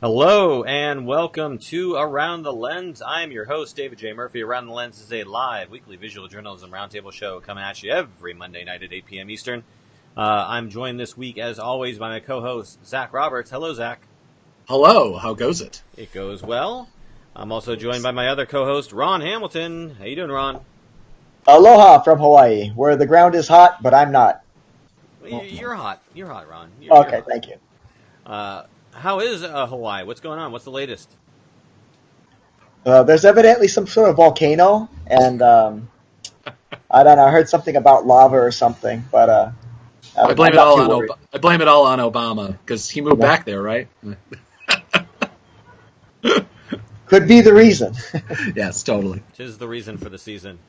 Hello and welcome to Around the Lens. I'm your host, David J. Murphy. Around the Lens is a live weekly visual journalism roundtable show coming at you every Monday night at 8 p.m. Eastern. I'm joined this week, as always, by my co-host, Zach Roberts. Hello, Zach. Hello. How goes it? It goes well. I'm also joined by my other co-host, Ron Hamilton. How you doing, Ron? Aloha from Hawaii, where the ground is hot, but I'm not. You're hot. You're hot, Ron. You're hot. Thank you. How is Hawaii? What's going on? What's the latest? There's evidently some sort of volcano, and I don't know. I heard something about lava or something, but I blame it all on Obama because he moved back there, right? Could be the reason. Yes, totally. Tis the reason for the season.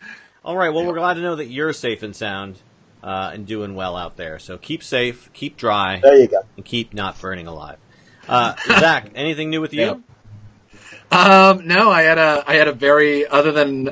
All right. Well, we're glad to know that you're safe and sound and doing well out there. So keep safe, keep dry. There you go. And keep not burning alive. Zach, anything new with you? No, I had a very, other than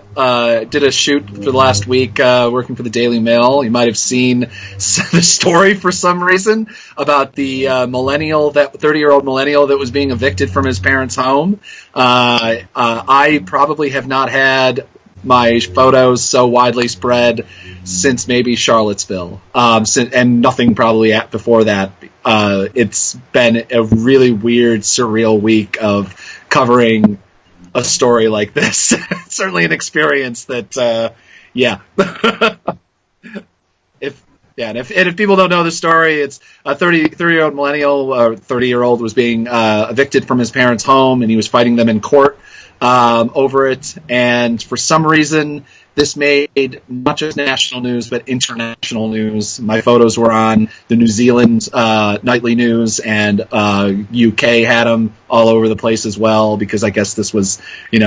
did a shoot for the last week working for the Daily Mail. You might have seen the story for some reason about the 30-year-old millennial that was being evicted from his parents' home. I probably have not had my photos so widely spread since maybe Charlottesville, and nothing probably before that. It's been a really weird, surreal week of covering a story like this. Certainly an experience that, if people don't know the story, it's a 30-year-old millennial, or 30-year-old was being evicted from his parents' home, and he was fighting them in court over it. And for some reason, this made not just national news, but international news. My photos were on the New Zealand nightly news, and UK had them all over the place as well, because I guess this was,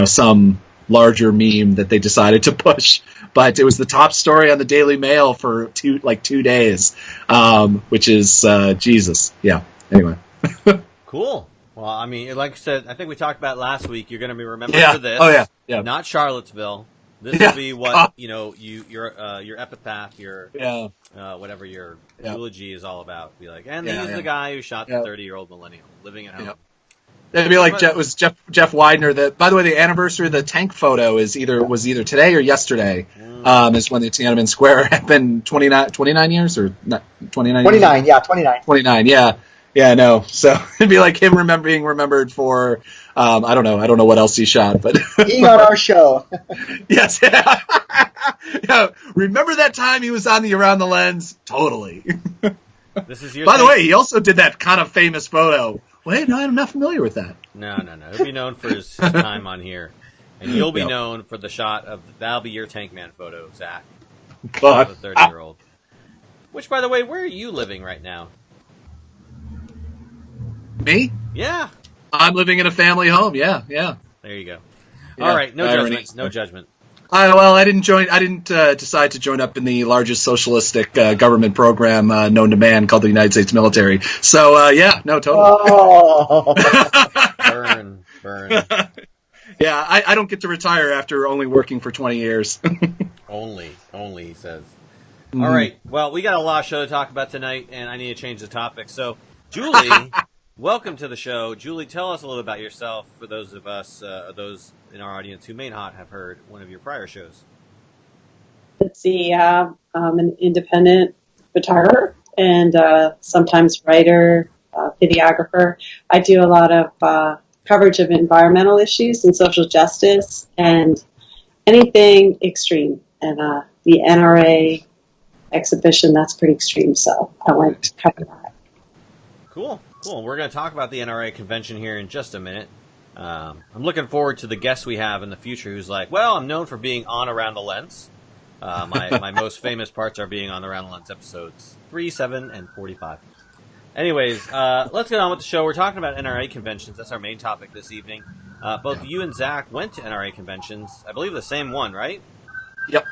some larger meme that they decided to push. But it was the top story on the Daily Mail for 2 days, which is Jesus. Yeah. Anyway. Cool. Well, I mean, like I said, I think we talked about last week. You're going to be remembered for this. Oh yeah. Not Charlottesville. This will be what your epitaph, your whatever your eulogy is all about. Be like, and he's the guy who shot the 30-year-old millennial living at home. It'd be like Jeff Widener. That, by the way, the anniversary of the tank photo was either today or yesterday. Is when the Tiananmen Square happened. 29 years or not 29. 29, yeah, 29. 29, yeah. Yeah, no. So it'd be like him being remembered for, I don't know what else he shot, but being on our show. Yes. Yeah. Remember that time he was on the Around the Lens? Totally. This is your By the way, he also did that kind of famous photo. Wait, no, I'm not familiar with that. No. He'll be known for his time on here, and you'll be known for the shot of that'll be your Tank Man photo, Zach. But the 30-year-old. Which, by the way, where are you living right now? Me? Yeah. I'm living in a family home. Yeah. There you go. Yeah. All right, no judgment. No judgment. I didn't decide to join up in the largest socialistic government program known to man called the United States military. So totally. Oh. Burn. Yeah, I don't get to retire after only working for 20 years. Only, he says. Mm-hmm. All right, well, we got a lot of show to talk about tonight, and I need to change the topic. So, Julie, welcome to the show. Julie, tell us a little about yourself for those of us, those in our audience who may not have heard one of your prior shows. Let's see, I'm an independent photographer and sometimes writer, videographer. I do a lot of coverage of environmental issues and social justice and anything extreme. And the NRA exhibition, that's pretty extreme, so I wanted to cover that. Cool. We're going to talk about the NRA Convention here in just a minute. I'm looking forward to the guests we have in the future who's like, well, I'm known for being on Around the Lens. My most famous parts are being on the Around the Lens episodes 3, 7, and 45. Anyways, let's get on with the show. We're talking about NRA Conventions. That's our main topic this evening. Both you and Zach went to NRA Conventions. I believe the same one, right? Yep.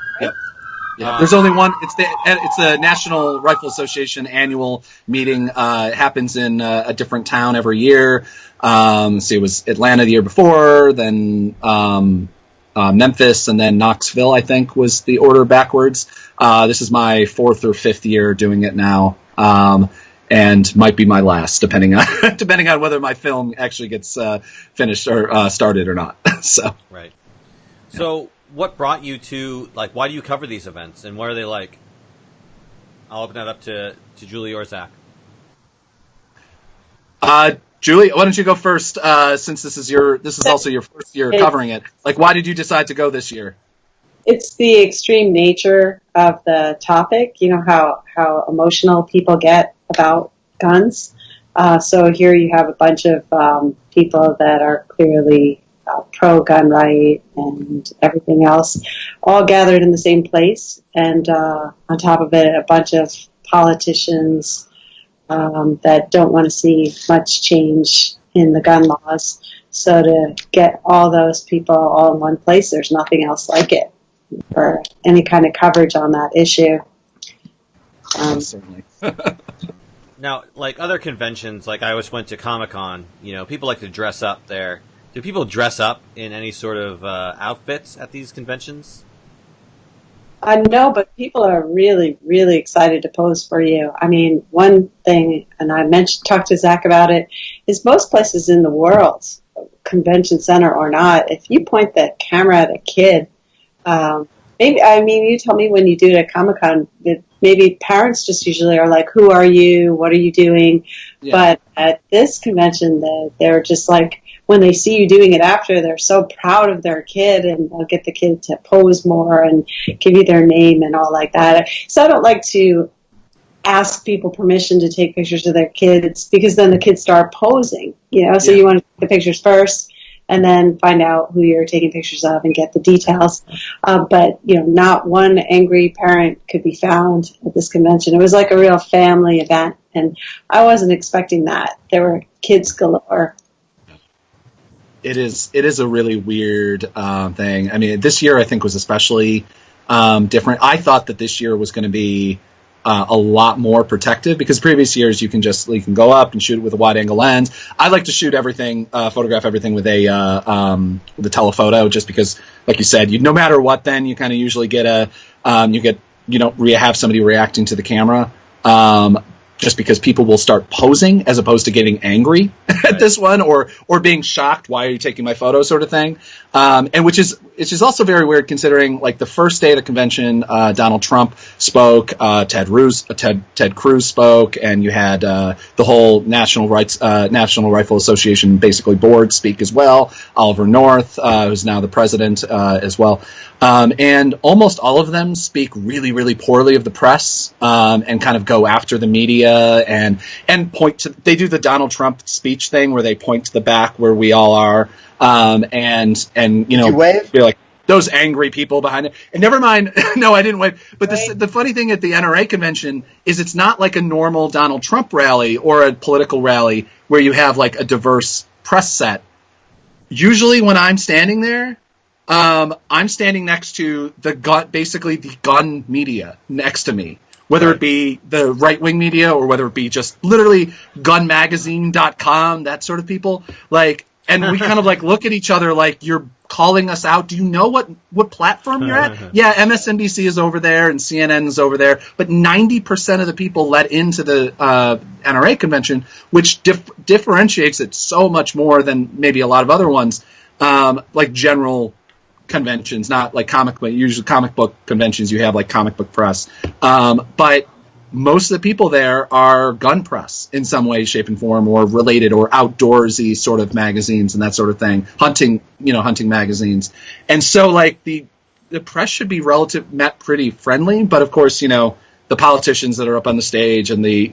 Yeah, there's only one. It's the National Rifle Association annual meeting. It happens in a different town every year. It was Atlanta the year before, then Memphis, and then Knoxville, I think, was the order backwards. This is my 4th or 5th year doing it now. and might be my last, depending on whether my film actually gets finished or started or not. So right. So what brought you to, like, why do you cover these events, and what are they like? I'll open that up to Julie or Zach. Julie, why don't you go first? Since this is also your first year covering it. Like, why did you decide to go this year? It's the extreme nature of the topic. You know how emotional people get about guns. So here you have a bunch of people that are clearly pro-gun right and everything else, all gathered in the same place. And on top of it, a bunch of politicians that don't want to see much change in the gun laws. So to get all those people all in one place, there's nothing else like it for any kind of coverage on that issue. Certainly. Now, like other conventions, like I always went to Comic-Con, people like to dress up there. Do people dress up in any sort of outfits at these conventions? No, but people are really, really excited to pose for you. I mean, one thing, and I talked to Zach about it, is most places in the world, convention center or not, if you point the camera at a kid, you tell me when you do it at Comic-Con, maybe parents just usually are like, who are you? What are you doing? Yeah. But at this convention, they're just like, when they see you doing it after, they're so proud of their kid, and they'll get the kid to pose more and give you their name and all like that. So I don't like to ask people permission to take pictures of their kids, because then the kids start posing, so you want to take the pictures first and then find out who you're taking pictures of and get the details. But not one angry parent could be found at this convention. It was like a real family event, and I wasn't expecting that. There were kids galore. It is a really weird thing. I mean, this year I think was especially different. I thought that this year was going to be a lot more protective, because previous years you can go up and shoot it with a wide angle lens. I like to shoot everything, photograph everything with a telephoto, just because, like you said, no matter what, then you kind of usually get have somebody reacting to the camera. Just because people will start posing as opposed to getting angry at this one, or being shocked, why are you taking my photo, sort of thing. And which is also very weird, considering like the first day of the convention, Donald Trump spoke, Ted Cruz spoke, and you had the whole National Rifle Association basically board speak as well. Oliver North, who's now the president as well. And almost all of them speak really, really poorly of the press, and kind of go after the media and point to. They do the Donald Trump speech thing where they point to the back where we all are, and be like, those angry people behind it. And never mind, no, I didn't wave. But the funny thing at the NRA convention is it's not like a normal Donald Trump rally or a political rally where you have like a diverse press set. Usually when I'm standing there, I'm standing next to the gun media next to me, whether it be the right-wing media or whether it be just literally gunmagazine.com, that sort of people. Like, and we kind of like look at each other like, you're calling us out. Do you know what platform you're at? Yeah, MSNBC is over there and CNN is over there, but 90% of the people let into the NRA convention, which differentiates it so much more than maybe a lot of other ones, like general conventions, not like usually comic book conventions, you have like comic book press. But most of the people there are gun press in some way, shape, and form, or related, or outdoorsy sort of magazines and that sort of thing. Hunting magazines. And so like the press should be met pretty friendly, but of course, the politicians that are up on the stage and the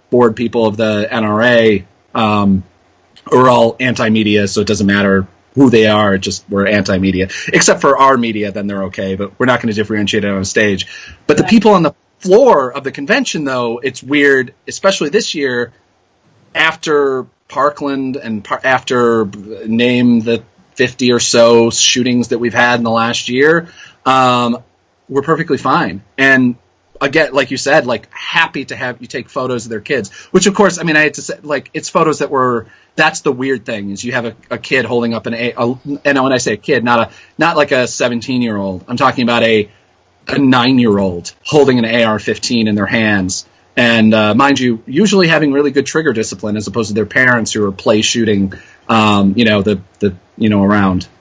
board people of the NRA are all anti-media, so it doesn't matter who they are, we're anti-media. Except for our media, then they're okay, but we're not going to differentiate it on stage. But the people on the floor of the convention, though, it's weird, especially this year, after Parkland and after name the 50 or so shootings that we've had in the last year, we're perfectly fine. And again, like you said, like happy to have you take photos of their kids, which of course, I mean, I had to say, like, it's photos that's the weird thing, is you have a kid holding up and when I say a kid, not like a 17-year-old, I'm talking about a a 9-year-old holding an AR-15 in their hands. And mind you, usually having really good trigger discipline as opposed to their parents who are play shooting, around.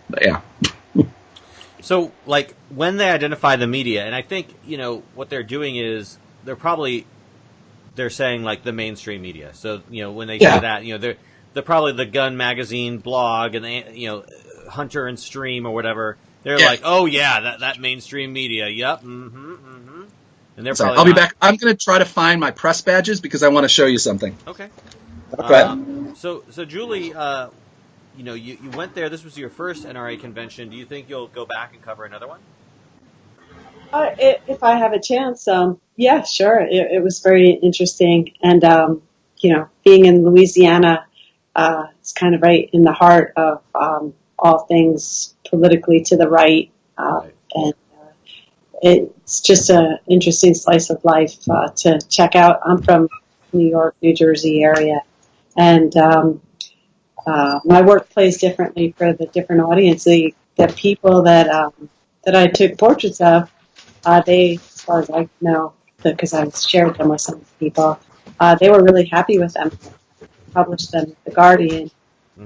But yeah. So, like, when they identify the media, and I think, what they're doing is they're saying, like, the mainstream media. So, when they say that, they're probably the Gun Magazine blog and, Hunter and Stream or whatever. They're like, oh, yeah, that mainstream media. Yep, And they're Sorry, probably I'll be back. I'm going to try to find my press badges because I want to show you something. Okay. Okay. So Julie, you went there. This was your first NRA convention. Do you think you'll go back and cover another one? If I have a chance, yeah, sure. It was very interesting. And, being in Louisiana, it's kind of right in the heart of all things politically to the right. And it's just an interesting slice of life to check out. I'm from New York, New Jersey area. And my work plays differently for the different audience. The people that I took portraits of, they, as far as I know, because I've shared them with some people, they were really happy with them. Published them at The Guardian,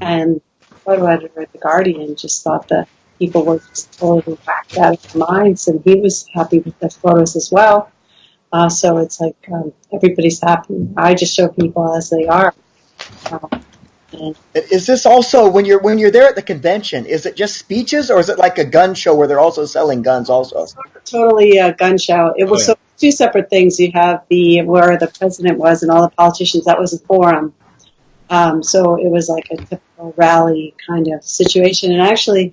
and the photo editor at The Guardian just thought that people were just totally whacked out of their minds, and he was happy with the photos as well. So it's like everybody's happy. I just show people as they are. And is this also when you're there at the convention? Is it just speeches, or is it like a gun show where they're also selling guns? Also, totally a gun show. It was two separate things. You have where the president was and all the politicians. That was a forum. So it was like a typical rally kind of situation. And actually,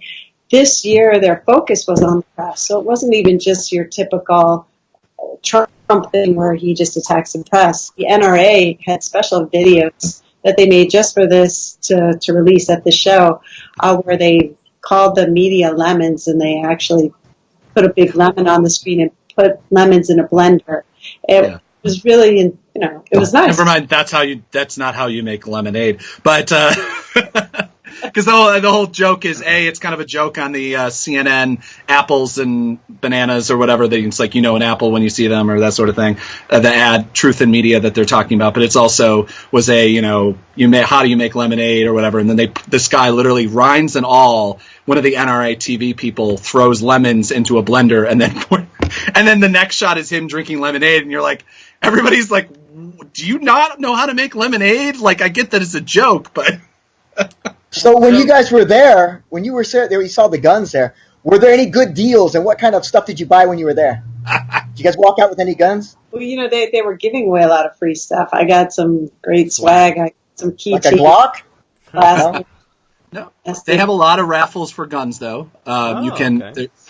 this year their focus was on the press. So it wasn't even just your typical Trump thing where he just attacks the press. The NRA had special videos that they made just for this to release at the show, where they called the media lemons, and they actually put a big lemon on the screen and put lemons in a blender. It was really, it was nice. Never mind. That's not how you make lemonade. But because the whole joke is it's kind of a joke on the CNN apples and bananas or whatever. It's like an apple when you see them or that sort of thing. The ad Truth in Media that they're talking about, but it's also was how do you make lemonade or whatever. And then this guy literally rinds and all. One of the NRA TV people throws lemons into a blender, and then the next shot is him drinking lemonade, and you're like, everybody's like, do you not know how to make lemonade? Like, I get that it's a joke, but. So when you guys were there, when you were there, you saw the guns there. Were there any good deals, and what kind of stuff did you buy when you were there? Did you guys walk out with any guns? Well, they were giving away a lot of free stuff. I got some great swag. I got some keychains. Like a Glock? No, they have a lot of raffles for guns, though.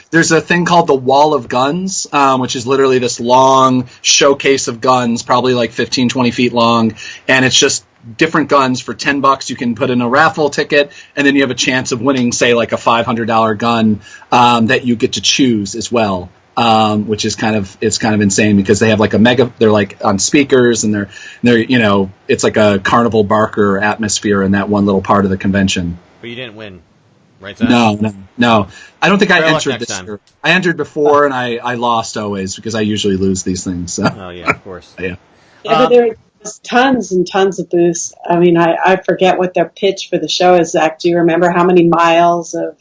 There's a thing called the Wall of Guns, which is literally this long showcase of guns, probably like 15, 20 feet long, and it's just different guns for $10. You can put in a raffle ticket, and then you have a chance of winning, say, like a $500 gun that you get to choose as well. Which is kind of insane because they have like they're like on speakers, and they're it's like a Carnival Barker atmosphere in that one little part of the convention. But you didn't win, right, Zach? No. I don't think I entered this year. I entered before, and I lost always because I usually lose these things. So. Oh yeah, of course. Yeah. But there was tons and tons of booths. I mean, I forget what their pitch for the show is, Zach. Do you remember how many miles of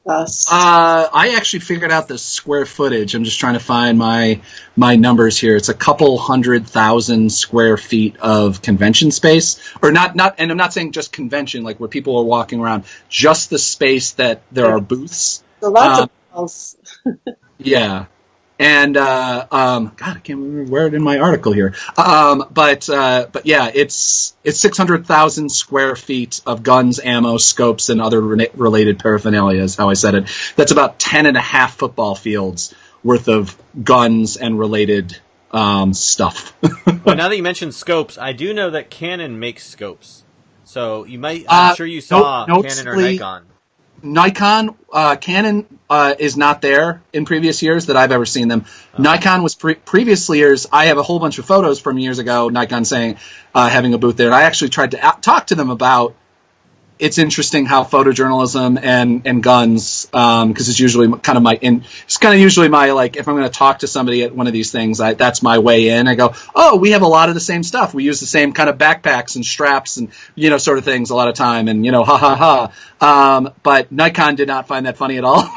I actually figured out the square footage. I'm just trying to find my numbers here. It's a couple 100,000 square feet of convention space, or not. And I'm not saying just convention, like where people are walking around. Just the space that there are booths. So lots of miles. Yeah. And God, I can't remember where it in my article here. But yeah, it's 600,000 square feet of guns, ammo, scopes, and other related paraphernalia. Is how I said it. That's about 10.5 football fields worth of guns and related stuff. Well, now that you mentioned scopes, I do know that Canon makes scopes. So you might. I'm sure you saw Canon or Nikon. Canon is not there in previous years that I've ever seen them. Nikon was previous years. I have a whole bunch of photos from years ago, Nikon having a booth there. And I actually tried to talk to them about it's interesting how photojournalism and guns, because it's usually kind of usually my, like, if I'm going to talk to somebody at one of these things, that's my way in. I go, oh, we have a lot of the same stuff. We use the same kind of backpacks and straps and, sort of things a lot of time, and, ha ha ha. But Nikon did not find that funny at all.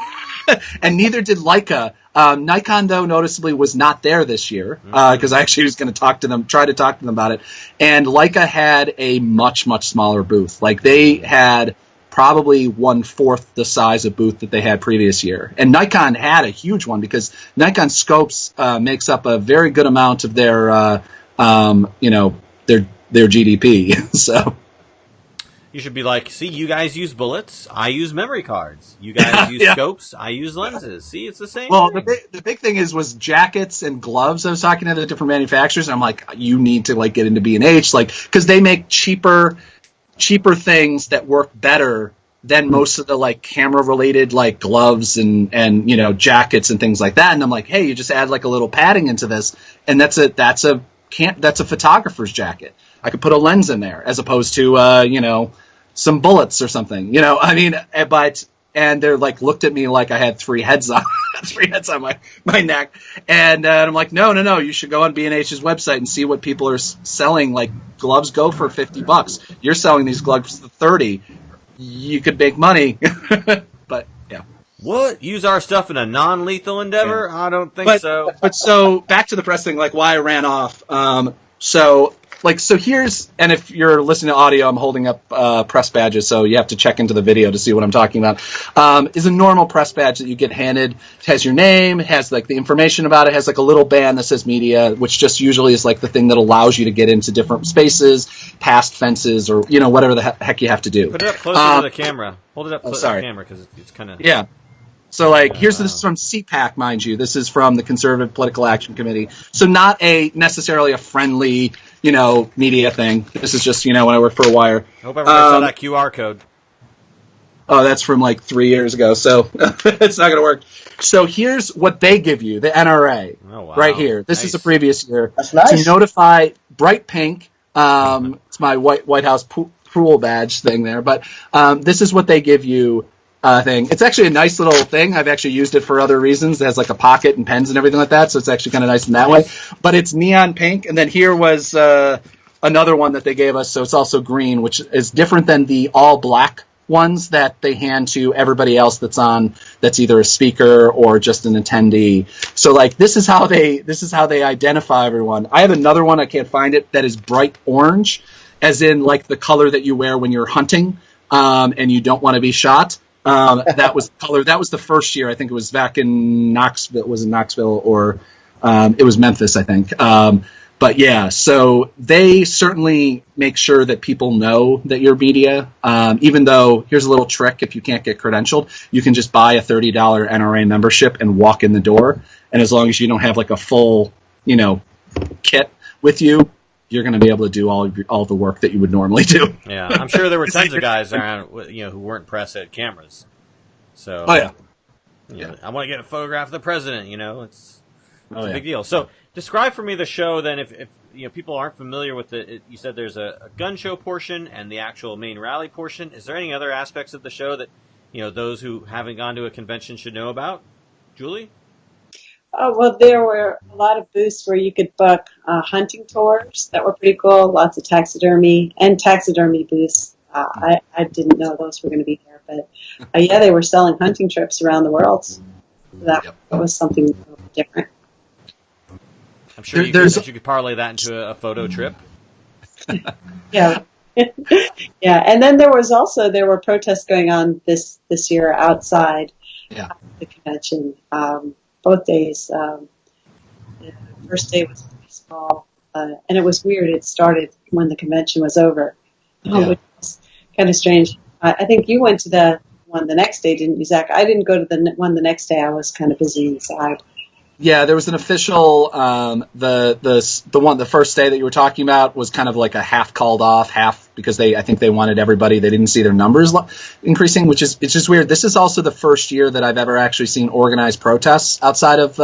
And neither did Leica. Nikon, though, noticeably was not there this year, because I actually was going to try to talk to them about it. And Leica had a much, much smaller booth. Like, they had probably 1/4 the size of booth that they had previous year. And Nikon had a huge one, because Nikon scopes makes up a very good amount of their GDP. So. You should be like, see, you guys use bullets, I use memory cards. You guys use scopes, I use lenses. See, it's the same thing. The big thing was jackets and gloves. I was talking to the different manufacturers, and I'm like, you need to, like, get into B&H, like, because they make cheaper things that work better than most of the, like, camera-related, like, gloves and jackets and things like that. And I'm like, hey, you just add, like, a little padding into this, and that's a photographer's jacket. I could put a lens in there as opposed to, some bullets or something, and they're like, looked at me like I had three heads on my neck. And I'm like, no, you should go on B&H's website and see what people are selling. Like, gloves go for $50. You're selling these gloves for $30. You could make money. But yeah. What? Use our stuff in a non-lethal endeavor? Yeah. I don't think so. But so back to the press thing, like why I ran off. So here's, and if you're listening to audio, I'm holding up press badges, so you have to check into the video to see what I'm talking about. Is a normal press badge that you get handed. It has your name, it has like the information about it, has like a little band that says media, which just usually is like the thing that allows you to get into different spaces, past fences, or whatever the heck you have to do. Put it up closer to the camera. Hold it up closer to the camera because it's kind of... Yeah. So, like, this is from CPAC, mind you. This is from the Conservative Political Action Committee. So not necessarily a friendly, media thing. This is just, when I worked for a wire. I hope everybody saw that QR code. Oh, that's from, 3 years ago, so it's not going to work. So here's what they give you, the NRA, right here. This is a previous year. That's nice. To notify bright pink. It's my White House pool badge thing there. But this is what they give you. Thing. It's actually a nice little thing. I've actually used it for other reasons. It has like a pocket and pens and everything like that, so it's actually kind of nice in that way. But it's neon pink, and then here was another one that they gave us, so it's also green, which is different than the all black ones that they hand to everybody else that's either a speaker or just an attendee. So this is how they identify everyone. I have another one, I can't find it, that is bright orange, as in like the color that you wear when you're hunting and you don't want to be shot. That was color. That was the first year. I think it was back in Knoxville. It was in Knoxville, or it was Memphis, I think. But yeah, so they certainly make sure that people know that you're media. Even though, here's a little trick: if you can't get credentialed, you can just buy a $30 NRA membership and walk in the door. And as long as you don't have like a full, kit with you, you're going to be able to do all the work that you would normally do. Yeah, I'm sure there were tons of guys around, who weren't press at cameras. So, I want to get a photograph of the president. It's a big deal. So, describe for me the show then. If people aren't familiar with it, you said there's a gun show portion and the actual main rally portion. Is there any other aspects of the show that those who haven't gone to a convention should know about? Julie? Well, there were a lot of booths where you could book hunting tours that were pretty cool. Lots of taxidermy booths. I didn't know those were going to be there, but they were selling hunting trips around the world. That was something different. I'm sure you could parlay that into a photo trip. Yeah. Yeah, and then there were protests going on this year outside the convention. Both days. The first day was pretty small, and it was weird. It started when the convention was over, which was kind of strange. I think you went to the one the next day, didn't you, Zach? I didn't go to the one the next day. I was kind of busy inside. Yeah, there was an official. The first day that you were talking about was kind of like a half called off, half because I think they wanted everybody. They didn't see their numbers increasing, it's just weird. This is also the first year that I've ever actually seen organized protests outside of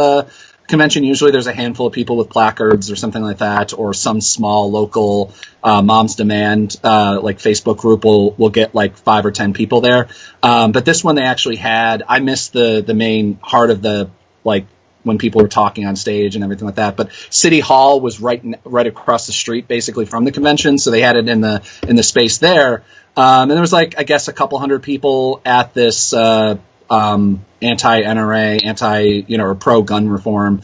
convention, usually there's a handful of people with placards or something like that, or some small local Moms Demand like Facebook group will get like 5 or 10 people there. But this one they actually had. I missed the main heart of the like when people were talking on stage and everything like that. But City Hall was right across the street, basically from the convention, so they had it in the space there. And there was like I guess a couple hundred people at this anti-NRA, or pro-gun reform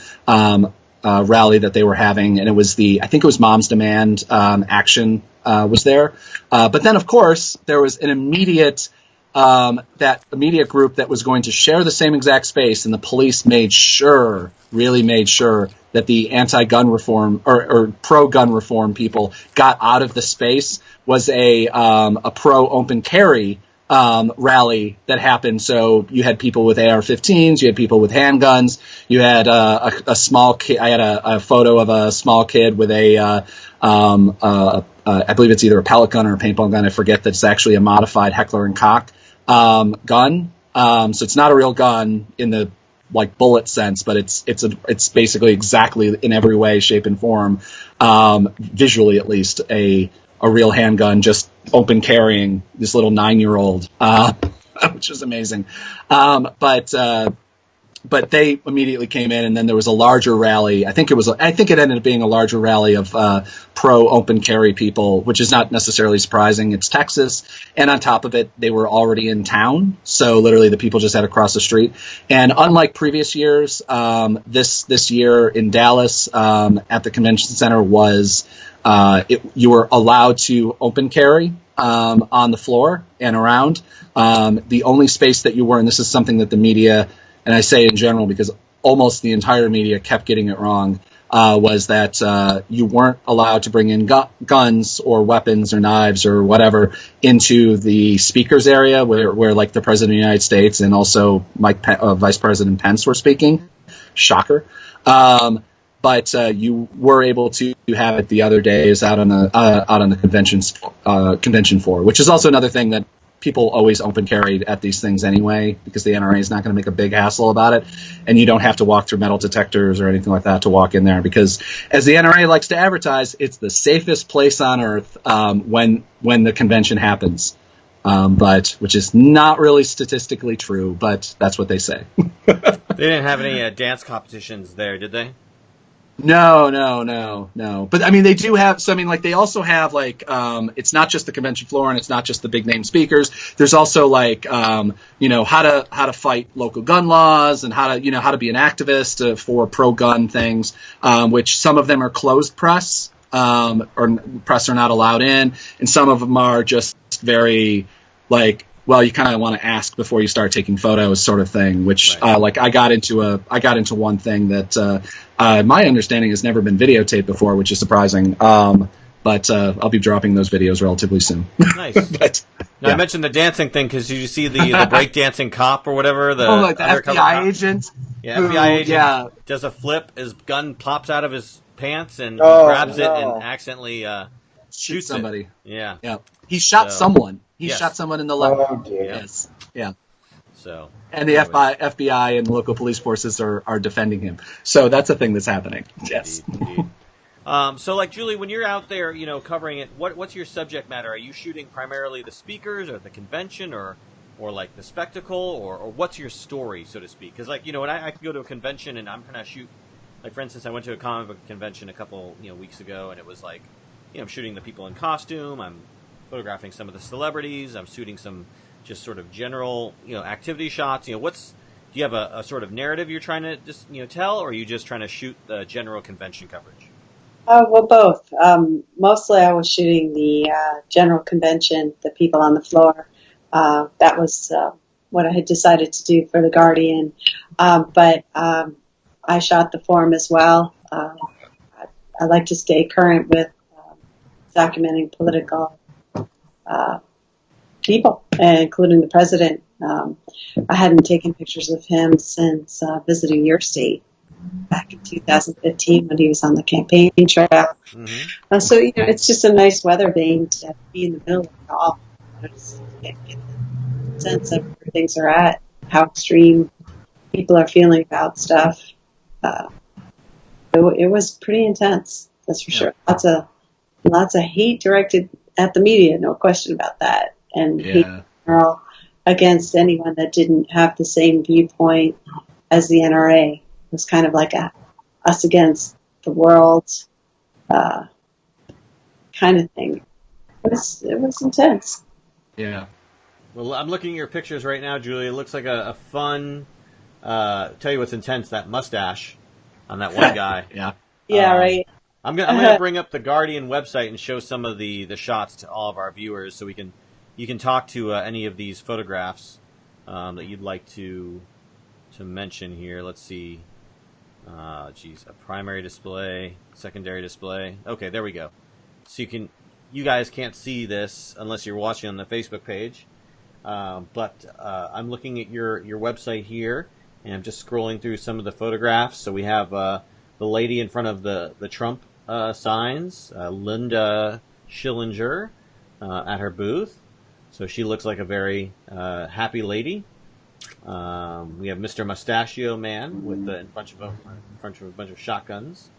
rally that they were having, and it was I think it was Moms Demand Action was there. But then, of course, there was an immediate group that was going to share the same exact space, and the police really made sure that the anti-gun reform or pro-gun reform people got out of the space. Was a pro-open carry rally that happened. So you had people with AR-15s, you had people with handguns, you had a small kid. I had a photo of a small kid with I believe it's either a pellet gun or a paintball gun. I forget. That's actually a modified Heckler and Koch gun. So it's not a real gun in the like bullet sense, but it's basically exactly in every way, shape, and form, visually at least, a real handgun, just open carrying this little 9-year-old, which is amazing. But they immediately came in, and then there was a larger rally. I think it ended up being a larger rally of pro open carry people, which is not necessarily surprising. It's Texas, and on top of it, they were already in town, so literally the people just had to cross the street. And unlike previous years, this year in Dallas at the convention center was you were allowed to open carry on the floor and around. The only space that you were, and this is something that the media, and I say in general because almost the entire media kept getting it wrong, was that you weren't allowed to bring in guns or weapons or knives or whatever into the speakers area where like the President of the United States and also Vice President Pence were speaking. Shocker. But you were able to have it the other days out on the convention floor, which is also another thing that people always open carried at these things anyway, because the NRA is not going to make a big hassle about it, and you don't have to walk through metal detectors or anything like that to walk in there, because as the NRA likes to advertise, it's the safest place on earth when the convention happens, but which is not really statistically true, but that's what they say. They didn't have any dance competitions there, did they? No. But I mean, they do have. So I mean, like they also have like it's not just the convention floor and it's not just the big name speakers. There's also like how to fight local gun laws and how to be an activist for pro gun things, which some of them are closed press or press are not allowed in, and some of them are just very like, well, you kind of want to ask before you start taking photos, sort of thing. Which, right. Like, I got into one thing that my understanding has never been videotaped before, which is surprising. But I'll be dropping those videos relatively soon. Nice. But, now, yeah. I mentioned the dancing thing because you see the breakdancing cop or whatever, the like the undercover FBI cop. agent. Yeah, FBI agent does a flip. His gun pops out of his pants and he grabs it and accidentally shoots somebody. Yeah. He shot someone. He Yes. shot someone in the leg. Oh, dear. Yes. Yeah. So. And the FBI and local police forces are defending him. So that's a thing that's happening. Yes. Indeed. So, like, Julie, when you're out there, covering it, what's your subject matter? Are you shooting primarily the speakers or the convention or like the spectacle or what's your story, so to speak? Because, like, when I can go to a convention and I'm trying to shoot, like, for instance, I went to a comic book convention a couple, weeks ago, and it was like, I'm shooting the people in costume, I'm photographing some of the celebrities, I'm shooting some just sort of general, activity shots. Do you have a sort of narrative you're trying to just, tell, or are you just trying to shoot the general convention coverage? Well, both. Mostly I was shooting the general convention, the people on the floor. That was what I had decided to do for The Guardian. But I shot the forum as well. I like to stay current with documenting political people, including the president. I hadn't taken pictures of him since visiting your state back in 2015 when he was on the campaign trail. Mm-hmm. So, it's just a nice weather vane to be in the middle of it all. Just get the sense of where things are at, how extreme people are feeling about stuff. it was pretty intense. That's for sure. Lots of hate directed at the media, no question about that, and hate in general against anyone that didn't have the same viewpoint as the NRA. It was kind of like a us against the world kind of thing. It was intense. Yeah. Well, I'm looking at your pictures right now, Julie. It looks like a fun. Tell you what's intense, that mustache on that one guy. Yeah, right. I'm gonna bring up the Guardian website and show some of the shots to all of our viewers, so you can talk to any of these photographs that you'd like to mention here. Let's see. A primary display, secondary display. Okay, there we go. So you guys can't see this unless you're watching on the Facebook page. But I'm looking at your website here, and I'm just scrolling through some of the photographs. So we have the lady in front of the Trump signs, Linda Schillinger, at her booth. So she looks like a very happy lady. We have Mr. Mustachio Man with in front of a bunch of shotguns.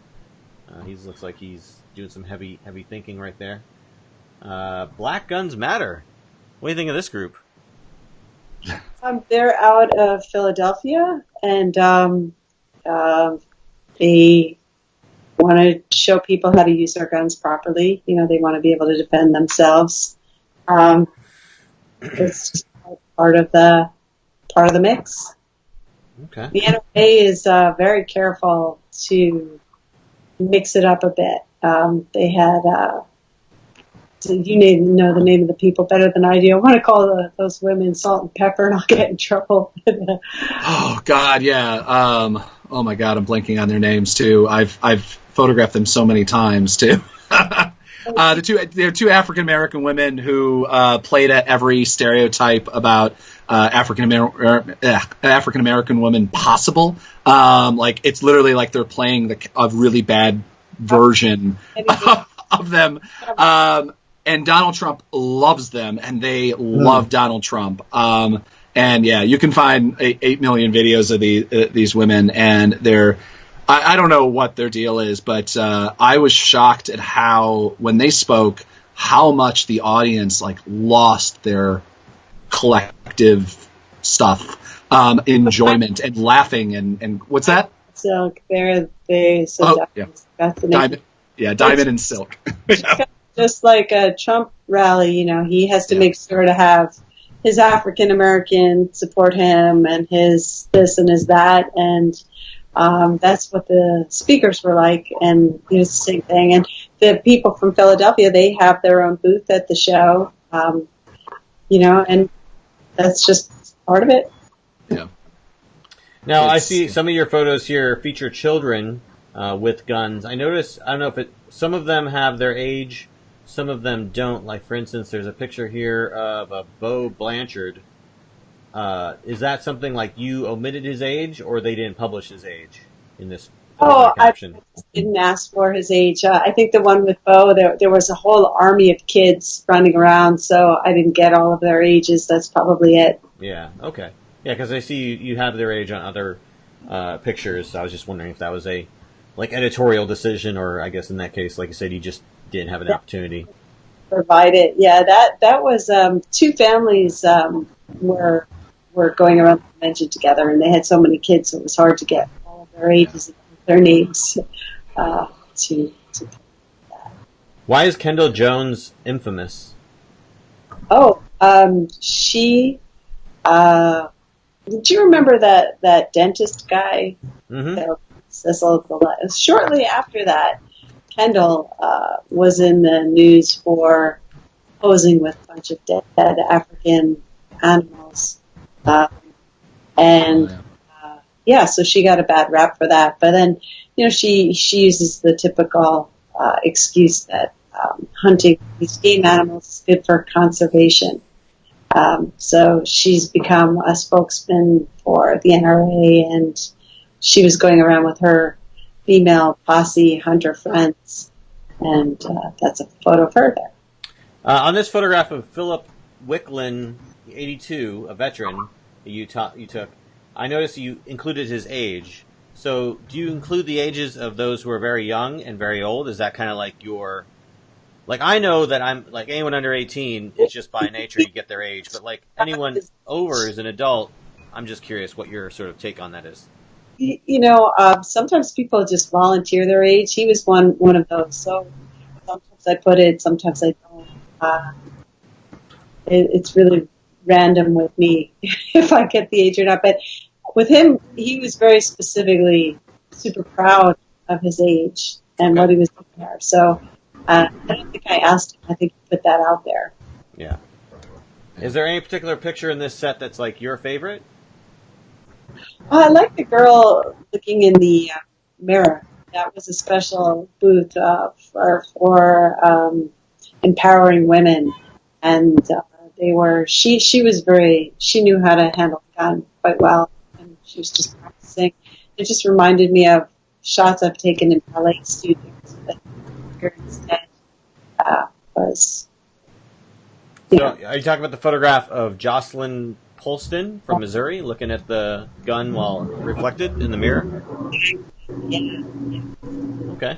He looks like he's doing some heavy thinking right there. Black Guns Matter. What do you think of this group? They're out of Philadelphia, and they want to show people how to use their guns properly. You know, they want to be able to defend themselves. It's just part of the mix. Okay. The NRA is very careful to mix it up a bit. They had, so you know the name of the people better than I do. I want to call those women Salt and Pepper, and I'll get in trouble. Oh God, yeah. Oh my God, I'm blanking on their names too. I've photographed them so many times too. They're two African American women who played at every stereotype about African American women possible. Like it's literally like they're playing a really bad version of them. And Donald Trump loves them, and they love Donald Trump. And yeah, you can find 8 million videos of these women, and they're. I don't know what their deal is, but I was shocked at how, when they spoke, how much the audience lost their collective stuff, enjoyment and laughing and what's that? Silk. That's the name. Diamond and Silk. Just like a Trump rally, you know, he has to make sure to have his African American support him and his this and his that, and that's what the speakers were like, and it's the same thing. And the people from Philadelphia, they have their own booth at the show, and that's just part of it. Yeah. Now, I see some of your photos here feature children with guns. I notice, I don't know if some of them have their age, some of them don't. Like, for instance, there's a picture here of a Beau Blanchard. Is that something like you omitted his age, or they didn't publish his age in this caption? I didn't ask for his age. I think the one with Beau, there was a whole army of kids running around, so I didn't get all of their ages. That's probably it. Yeah, okay. Yeah, because I see you have their age on other pictures. I was just wondering if that was a editorial decision, or I guess in that case, like you said, you just didn't have an opportunity. Provided. Yeah, that was two families were going around the convention together, and they had so many kids, so it was hard to get all of their ages and their names to that. Why is Kendall Jones infamous? She do you remember that dentist guy? Mm-hmm. Shortly after that, Kendall was in the news for posing with a bunch of dead African animals. So she got a bad rap for that. But then, she uses the typical excuse that hunting these game animals is good for conservation. So she's become a spokesman for the NRA, and she was going around with her female posse hunter friends, and that's a photo of her there. On this photograph of Philip Wicklin, 82, a veteran that you took, I noticed you included his age. So do you include the ages of those who are very young and very old? Is that kind of like your... Like, I know that I'm, like, anyone under 18, it's just by nature you get their age. But, like, anyone over as an adult, I'm just curious what your sort of take on that is. Sometimes people just volunteer their age. He was one of those. So sometimes I put it, sometimes I don't. It's really random with me if I get the age or not. But with him, he was very specifically super proud of his age and what he was doing there. So I don't think I asked him. I think he put that out there. Yeah. Is there any particular picture in this set that's, like, your favorite? I like the girl looking in the mirror. That was a special booth for empowering women, and she knew how to handle the gun quite well, and she was just practicing. It just reminded me of shots I've taken in ballet studios, but here instead was. So, are you talking about the photograph of Jocelyn Polston from Missouri looking at the gun while reflected in the mirror? Yeah. Okay.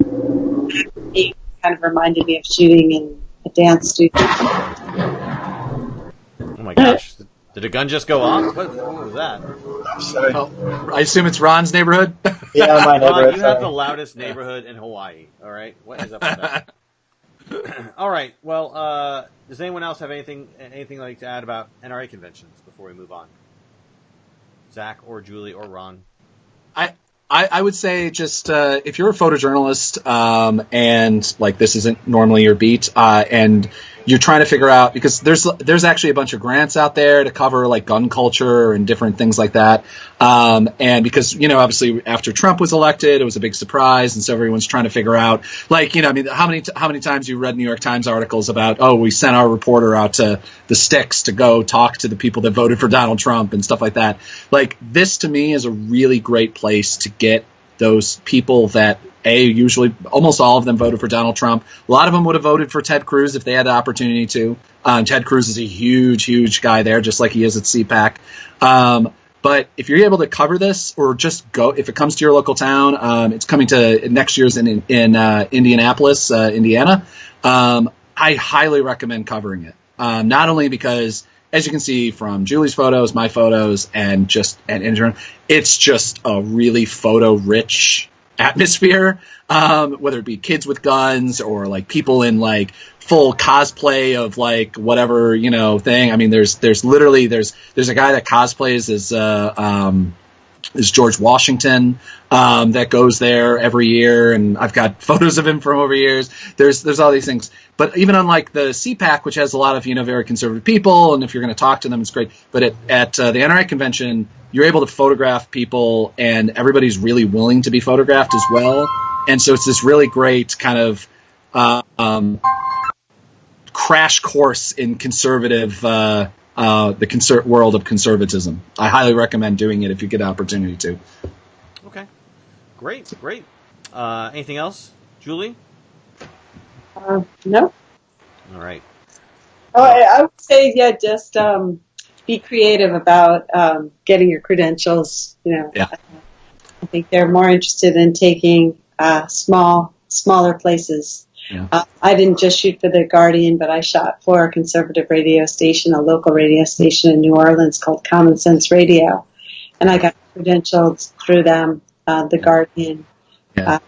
It kind of reminded me of shooting in a dance studio. Oh my gosh. Did a gun just go off? What was that? Sorry. Oh, I assume it's Ron's neighborhood? Yeah, my Ron, neighborhood. you have the loudest neighborhood in Hawaii, all right? What is up with that? All right. Well, does anyone else have anything like to add about NRA conventions before we move on? Zach or Julie or Ron? I would say just if you're a photojournalist and like this isn't normally your beat and you're trying to figure out, because there's actually a bunch of grants out there to cover like gun culture and different things like that, and because obviously after Trump was elected it was a big surprise, and so everyone's trying to figure out like I mean how many times you read New York Times articles about we sent our reporter out to the sticks to go talk to the people that voted for Donald Trump and stuff like that. Like this to me is a really great place to get those people that usually almost all of them voted for Donald Trump. A lot of them would have voted for Ted Cruz if they had the opportunity to. Ted Cruz is a huge guy there, just like he is at CPAC. But if you're able to cover this, or just go, if it comes to your local town, it's coming to next year's in Indianapolis, Indiana. I highly recommend covering it. Not only because, as you can see from Julie's photos, my photos, and it's just a really photo-rich atmosphere, whether it be kids with guns or like people in like full cosplay of like whatever thing. I mean, there's a guy that cosplays as George Washington that goes there every year, and I've got photos of him from over years. There's all these things, but even unlike the CPAC, which has a lot of very conservative people, and if you're going to talk to them, it's great. But at the NRA convention, you're able to photograph people, and everybody's really willing to be photographed as well. And so it's this really great kind of crash course in conservative, the world of conservatism. I highly recommend doing it if you get an opportunity to. Okay, great. Anything else, Julie? No. All right. I would say, just be creative about getting your credentials. Yeah. I think they're more interested in taking smaller places. Yeah. I didn't just shoot for The Guardian, but I shot for a conservative radio station, a local radio station in New Orleans called Common Sense Radio, and I got credentialed through them, The Guardian. Yeah.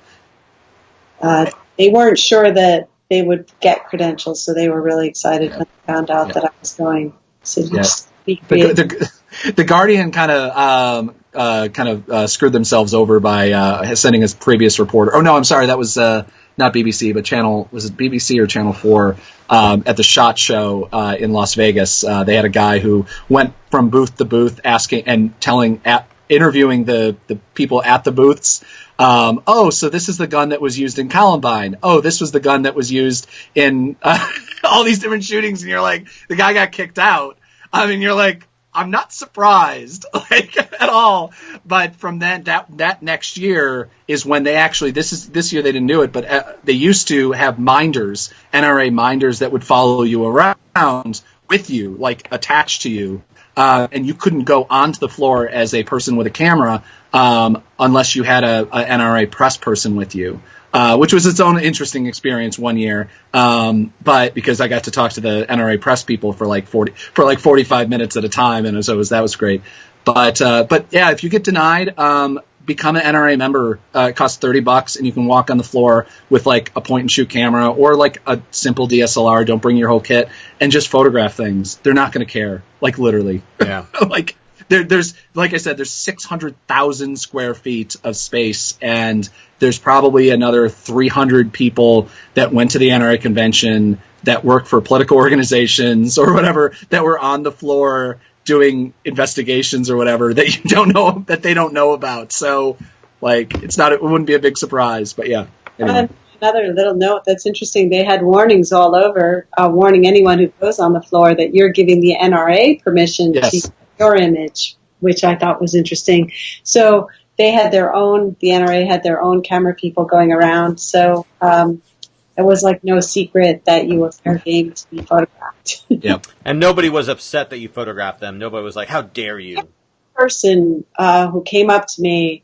They weren't sure that they would get credentials, so they were really excited when they found out that I was going. So just be creative. The Guardian kind of screwed themselves over by sending his previous reporter. Oh no, I'm sorry, that was not BBC, but was it BBC or Channel 4 at the SHOT Show in Las Vegas? They had a guy who went from booth to booth asking and interviewing the people at the booths. So this is the gun that was used in Columbine. Oh, this was the gun that was used in all these different shootings. And you're like, the guy got kicked out. I mean, you're like, I'm not surprised, like at all. But from that next year is when they actually, this year they didn't do it, but they used to have minders, NRA minders that would follow you around with you, like attached to you. and you couldn't go onto the floor as a person with a camera unless you had a NRA press person with you. Which was its own interesting experience one year, but because I got to talk to the NRA press people for like 45 minutes at a time, and that was great. But yeah, if you get denied, become an NRA member. It costs $30, and you can walk on the floor with like a point and shoot camera or like a simple DSLR. Don't bring your whole kit, and just photograph things. They're not going to care, like literally. Yeah. Like there's like I said, there's 600,000 square feet of space, and there's probably another 300 people that went to the NRA convention that work for political organizations or whatever that were on the floor doing investigations or whatever that they don't know about. So like it wouldn't be a big surprise, but yeah. Anyway. Another little note that's interesting. They had warnings all over, warning anyone who goes on the floor that you're giving the NRA permission to use your image, which I thought was interesting. So they had the NRA had their own camera people going around. So it was like no secret that you were fair game to be photographed. Yep. And nobody was upset that you photographed them. Nobody was like, how dare you? Person who came up to me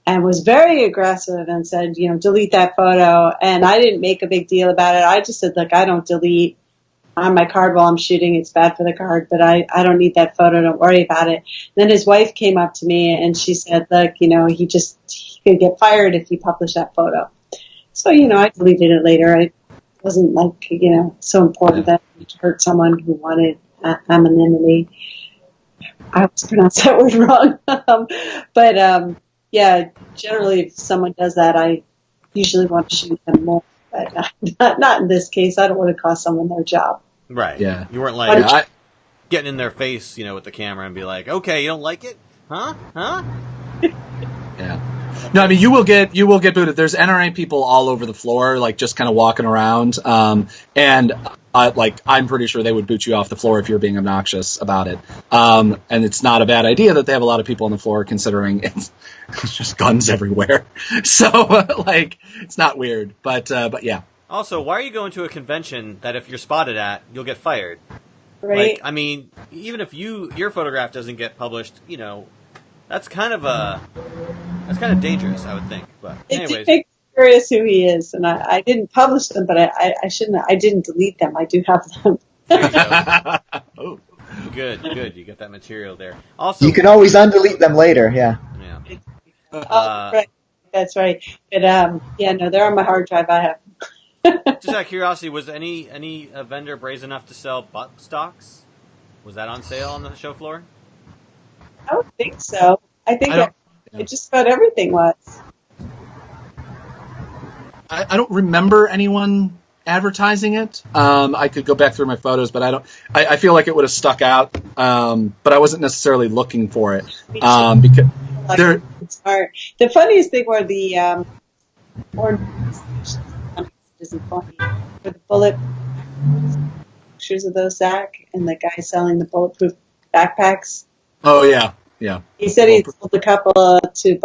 and was very aggressive and said, delete that photo. And I didn't make a big deal about it. I just said, look, I don't delete on my card while I'm shooting. It's bad for the card, but I don't need that photo. Don't worry about it. Then his wife came up to me and she said, look, he could get fired if he published that photo. So, I deleted it later. It wasn't like, so important that it hurt someone who wanted anonymity. I always pronounced that word wrong. But yeah, generally if someone does that, I usually want to shoot them more. But not in this case. I don't want to cost someone their job. Right. Yeah. You weren't like getting in their face, with the camera and be like, okay, you don't like it? Huh? Yeah. No, I mean you will get booted. There's NRA people all over the floor, like just kind of walking around, and I'm pretty sure they would boot you off the floor if you're being obnoxious about it. And it's not a bad idea that they have a lot of people on the floor, considering it's just guns everywhere. So it's not weird, but yeah. Also, why are you going to a convention that if you're spotted at, you'll get fired? Right. I mean, even if your photograph doesn't get published, that's kind of dangerous, I would think. But anyways, it did make me curious who he is, and I didn't publish them, but I shouldn't. I didn't delete them. I do have them. Oh. Good. You get that material there. Also, you can always undelete them later. Yeah. Right. That's right. But no, they're on my hard drive. I have. Just out of curiosity, was any vendor brazen enough to sell butt stocks? Was that on sale on the show floor? I don't think so. I think just about everything was. I don't remember anyone advertising it. I could go back through my photos, but I feel like it would have stuck out. But I wasn't necessarily looking for it. Because they're smart. The funniest thing were the isn't funny. For the bullet pictures of those Zach and the guy selling the bulletproof backpacks. Oh yeah. He said he sold a couple to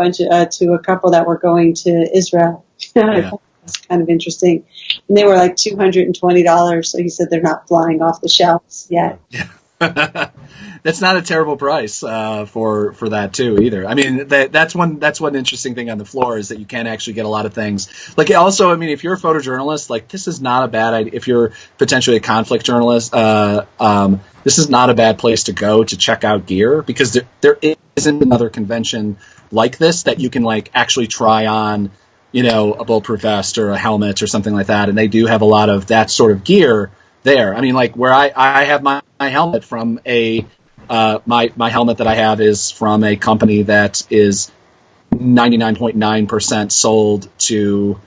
a couple that were going to Israel. Yeah. That's kind of interesting, and they were like $220. So he said they're not flying off the shelves yet. Yeah. That's not a terrible price for that too either. I mean that's one interesting thing on the floor is that you can actually get a lot of things. Like also, I mean, if you're a photojournalist, like this is not a bad idea. If you're potentially a conflict journalist, this is not a bad place to go to check out gear because there isn't another convention like this that you can like actually try on, a bulletproof vest or a helmet or something like that. And they do have a lot of that sort of gear there. I mean, like where I have my helmet from my helmet that I have is from a company that is 99.9% sold to,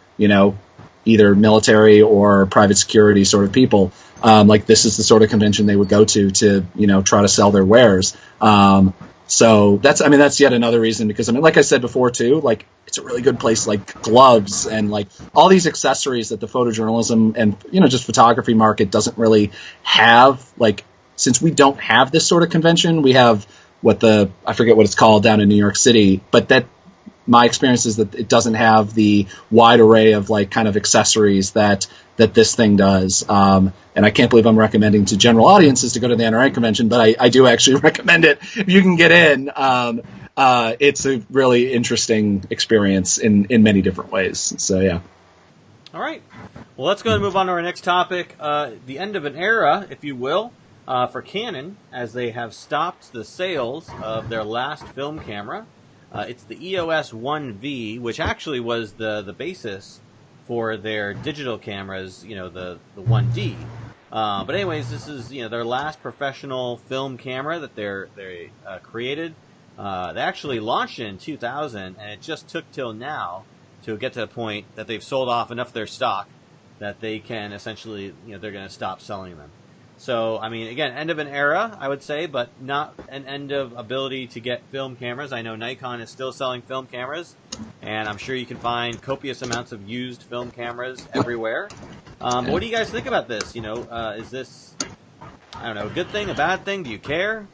either military or private security sort of people. Like this is the sort of convention they would go to try to sell their wares. So that's yet another reason because like I said before too, like it's a really good place, like gloves and like all these accessories that the photojournalism and, just photography market doesn't really have. Like, since we don't have this sort of convention, we have I forget what it's called down in New York City, but that my experience is that it doesn't have the wide array of like kind of accessories that that this thing does. And I can't believe I'm recommending to general audiences to go to the NRA convention, but I do actually recommend it if you can get in. It's a really interesting experience in many different ways. So, yeah. All right. Well, let's go and move on to our next topic, the end of an era, if you will, for Canon, as they have stopped the sales of their last film camera. It's the EOS 1V, which actually was the basis for their digital cameras, the 1D. But anyways, this is their last professional film camera that they created. They actually launched it in 2000, and it just took till now to get to the point that they've sold off enough of their stock that they can essentially, they're going to stop selling them. So, I mean, again, end of an era, I would say, but not an end of ability to get film cameras. I know Nikon is still selling film cameras, and I'm sure you can find copious amounts of used film cameras everywhere. But what do you guys think about this? Is this, I don't know, a good thing, a bad thing? Do you care?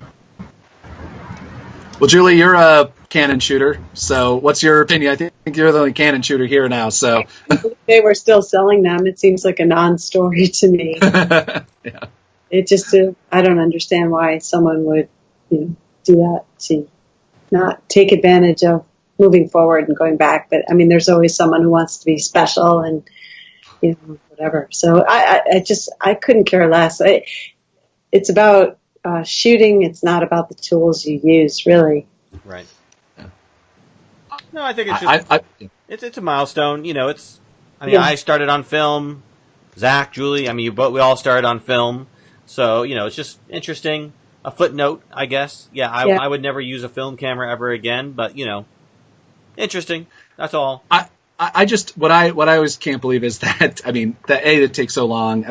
Well, Julie, you're a Canon shooter, so what's your opinion? I think you're the only Canon shooter here now, so. If they were still selling them, it seems like a non-story to me. Yeah. It just, I don't understand why someone would, do that to not take advantage of moving forward and going back. But I mean, there's always someone who wants to be special and, whatever. So I couldn't care less. It's about shooting. It's not about the tools you use, really. Right. Yeah. No, I think it's just, it's a milestone. I started on film. Zach, Julie, we all started on film. So, it's just interesting. A footnote, I guess. Yeah, I would never use a film camera ever again, but, interesting. That's all. I just, what I always can't believe is that, that it takes so long.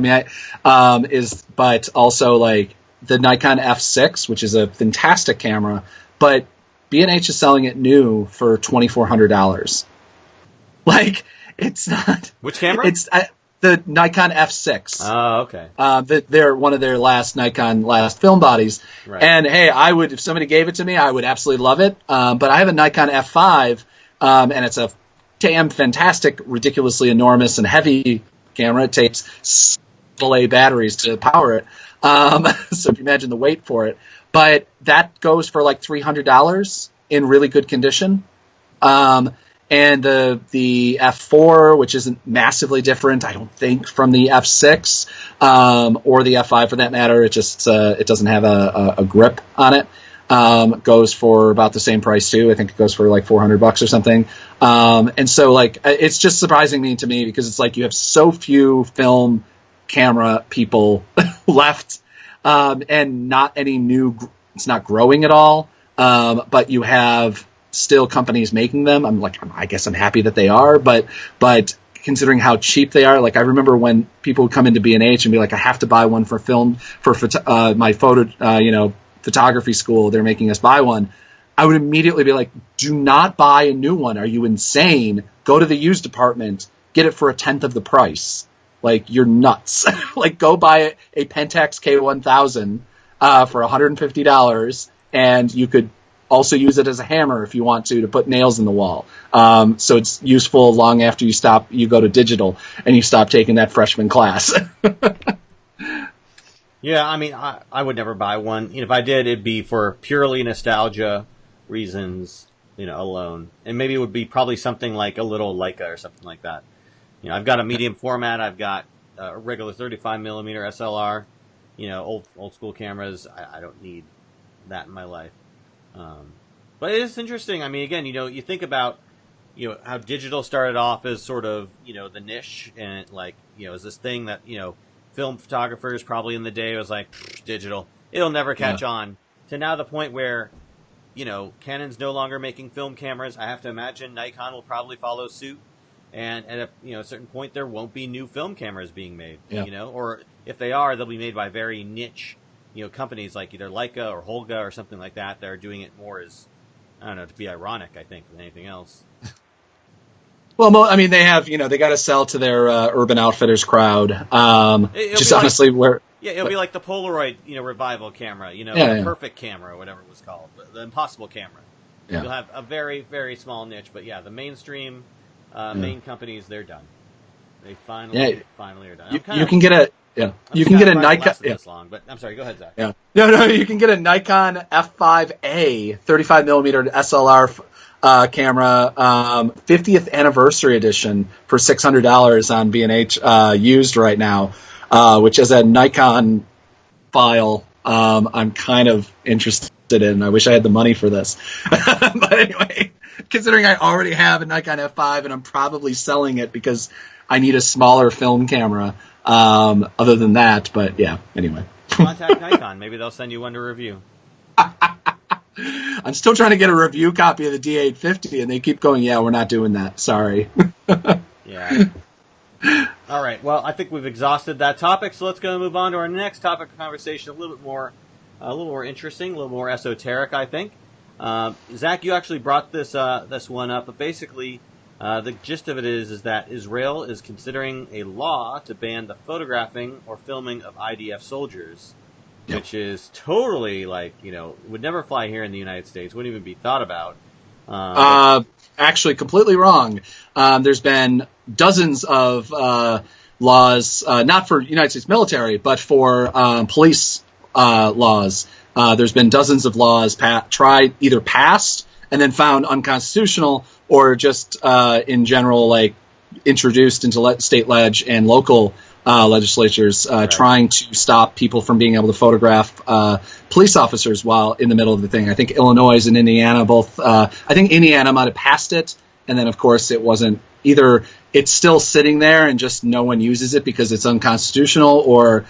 But also like the Nikon F6, which is a fantastic camera, but B&H is selling it new for $2,400. Like, it's not. Which camera? It's, the Nikon F6. Oh, okay. They're one of their last film bodies. Right. And hey, if somebody gave it to me, I would absolutely love it. But I have a Nikon F5, and it's a damn fantastic, ridiculously enormous and heavy camera. It takes AA batteries to power it. So if you imagine the weight for it. But that goes for like $300 in really good condition. And the F4, which isn't massively different, I don't think, from the F6 or the F5 for that matter. It just it doesn't have a grip on it. Goes for about the same price too. I think it goes for like $400 or something. And so like it's just surprising to me because it's like you have so few film camera people left, and not any new. It's not growing at all. But you have still companies making them. I guess I'm happy that they are, but considering how cheap they are, like I remember when people would come into B&H and be like, I have to buy one for film for my photography school. They're making us buy one. I would immediately be like, do not buy a new one. Are you insane? Go to the used department, get it for 1/10 of the price. Like you're nuts. Like go buy a Pentax K1000 for $150, and you could also use it as a hammer if you want to put nails in the wall. So it's useful long after you go to digital and you stop taking that freshman class. Yeah, I would never buy one. If I did, it'd be for purely nostalgia reasons, alone. And maybe it would be probably something like a little Leica or something like that. I've got a medium format. I've got a regular 35 millimeter SLR. Old school cameras. I don't need that in my life. But it is interesting. Again, you think about, how digital started off as sort of, the niche and is this thing that, film photographers probably in the day was like, digital, it'll never catch on, to now the point where, Canon's no longer making film cameras. I have to imagine Nikon will probably follow suit. And at a certain point, there won't be new film cameras being made, or if they are, they'll be made by very niche companies like either Leica or Holga or something like that are doing it more as, I don't know, to be ironic, I think, than anything else. Well, they have, they got to sell to their Urban Outfitters crowd. Just honestly, where. Yeah, it'll be like the Polaroid, revival camera, the perfect camera, or whatever it was called, the impossible camera. Yeah. You'll have a very, very small niche, but yeah, the mainstream main companies, they're done. They finally are done. You can get a you can get a Nikon. This long, but I'm sorry. Go ahead, Zach. Yeah. No, you can get a Nikon F5A 35 millimeter SLR camera, 50th anniversary edition for $600 on B&H used right now, which is a Nikon file. I'm kind of interested in. I wish I had the money for this, but anyway, considering I already have a Nikon F5 and I'm probably selling it because I need a smaller film camera. Other than that, but yeah, anyway. Contact Nikon. Maybe they'll send you one to review. I'm still trying to get a review copy of the D850, and they keep going, yeah, we're not doing that. Sorry. Yeah. All right. Well, I think we've exhausted that topic, so let's go and move on to our next topic of conversation, a little more interesting, a little more esoteric, I think. Zach, you actually brought this one up, but basically, the gist of it is that Israel is considering a law to ban the photographing or filming of IDF soldiers, which is totally would never fly here in the United States, wouldn't even be thought about. Actually, completely wrong. There's been dozens of laws, not for United States military, but for police laws. There's been dozens of laws tried, either passed and then found unconstitutional, or just in general, introduced into state ledge and local legislatures, trying to stop people from being able to photograph police officers while in the middle of the thing. I think Illinois and Indiana both. I think Indiana might have passed it, and then of course it wasn't either. It's still sitting there and just no one uses it because it's unconstitutional, or